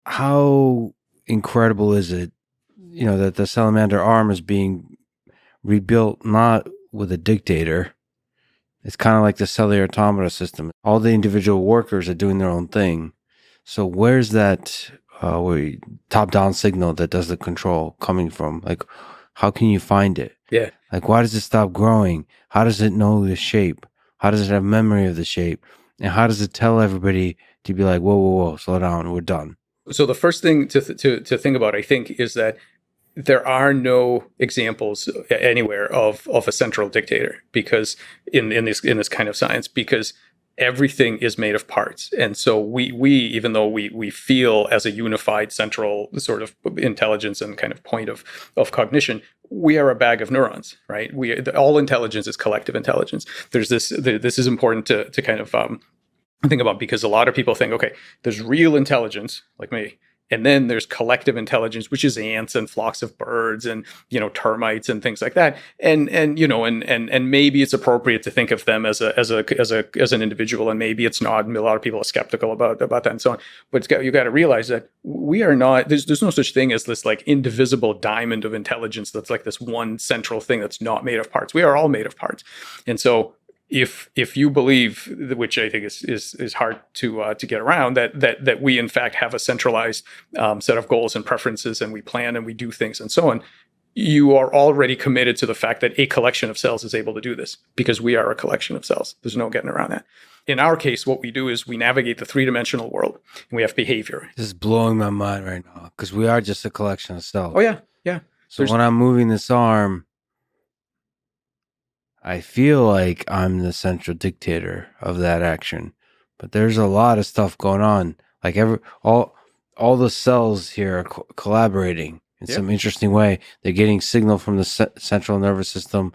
how incredible is it, that the salamander arm is being rebuilt not with a dictator. It's kind of like the cellular automata system. All the individual workers are doing their own thing. So where's that top-down signal that does the control coming from? Like, how can you find it? Yeah. Like, why does it stop growing? How does it know the shape? How does it have memory of the shape? And how does it tell everybody to be like, whoa, whoa, whoa, slow down, we're done? So the first thing to think about, I think, is that there are no examples anywhere of a central dictator, because in this kind of science, because everything is made of parts. And so we even though we feel as a unified central sort of intelligence and kind of point of cognition, we are a bag of neurons, right? All intelligence is collective intelligence. This is important to kind of think about, because a lot of people think, okay, there's real intelligence like me, and then there's collective intelligence, which is ants and flocks of birds and, termites and things like that. And maybe it's appropriate to think of them as an individual, and maybe it's not. And a lot of people are skeptical about that and so on. But you got to realize that we are not. There's no such thing as this like indivisible diamond of intelligence that's like this one central thing that's not made of parts. We are all made of parts, and so if you believe, which I think is hard to get around, that we in fact have a centralized set of goals and preferences, and we plan and we do things and so on, you are already committed to the fact that a collection of cells is able to do this, because we are a collection of cells. There's no getting around that. In our case, what we do is we navigate the three-dimensional world, and we have behavior. This is blowing my mind right now, because we are just a collection of cells. Oh yeah, yeah. So when I'm moving this arm, I feel like I'm the central dictator of that action, but there's a lot of stuff going on. Like all the cells here are collaborating in some interesting way. They're getting signal from the central nervous system.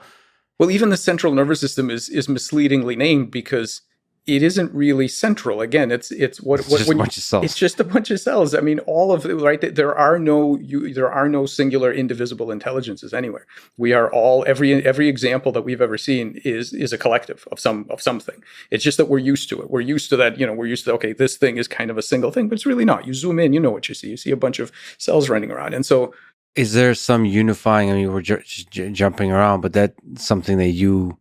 Well, even the central nervous system is misleadingly named, because it isn't really central. Again, it's just a bunch of cells. It's just a bunch of cells. I mean, all of it, right? There are no singular indivisible intelligences anywhere. We are all, every example that we've ever seen is a collective of something. It's just that we're used to it. We're used to that. We're used to, okay, this thing is kind of a single thing, but it's really not. You zoom in, you know what you see. You see a bunch of cells running around, and so. Is there some unifying? I mean, we're just jumping around, but that's something that you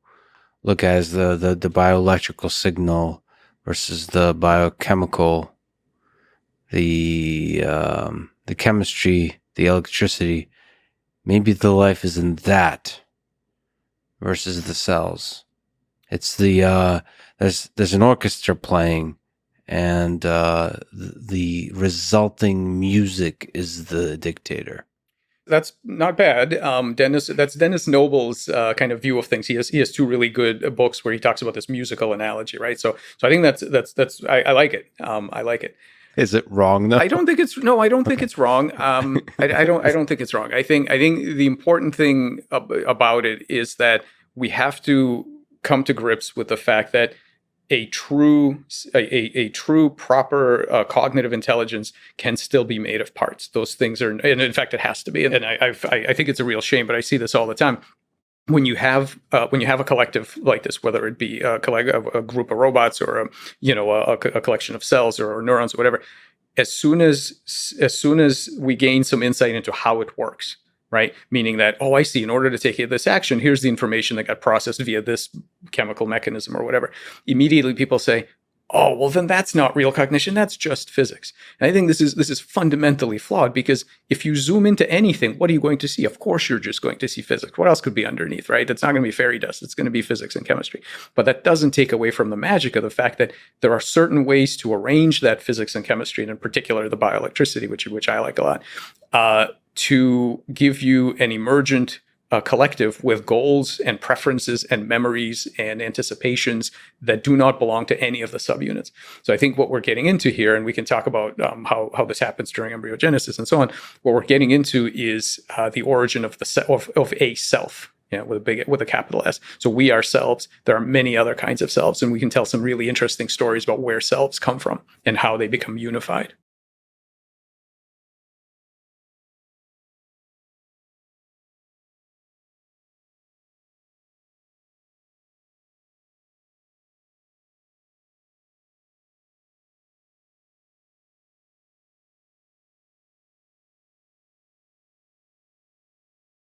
look at as the bioelectrical signal versus the biochemical, the chemistry, the electricity. Maybe the life is in that versus the cells. It's the there's an orchestra playing, and the resulting music is the dictator. That's not bad. That's Dennis Noble's kind of view of things. He has two really good books where he talks about this musical analogy, right? So I think that's I like it. I like it. Is it wrong though? I don't think it's it's wrong. I don't think it's wrong. I think the important thing about it is that we have to come to grips with the fact that a true proper cognitive intelligence can still be made of parts. Those things are, and in fact, it has to be. And I think it's a real shame, but I see this all the time. When you have a collective like this, whether it be a group of robots or a collection of cells or neurons or whatever, as soon as we gain some insight into how it works, right? Meaning that, oh, I see, in order to take this action, here's the information that got processed via this chemical mechanism or whatever. Immediately people say, oh, well, then that's not real cognition. That's just physics. And I think this is fundamentally flawed, because if you zoom into anything, what are you going to see? Of course, you're just going to see physics. What else could be underneath, right? It's not going to be fairy dust. It's going to be physics and chemistry. But that doesn't take away from the magic of the fact that there are certain ways to arrange that physics and chemistry, and in particular, the bioelectricity, which I like a lot, to give you an emergent collective with goals and preferences and memories and anticipations that do not belong to any of the subunits. So I think what we're getting into here, and we can talk about how this happens during embryogenesis and so on, what we're getting into is the origin of of a self. With a capital S. So we ourselves, there are many other kinds of selves, and we can tell some really interesting stories about where selves come from and how they become unified.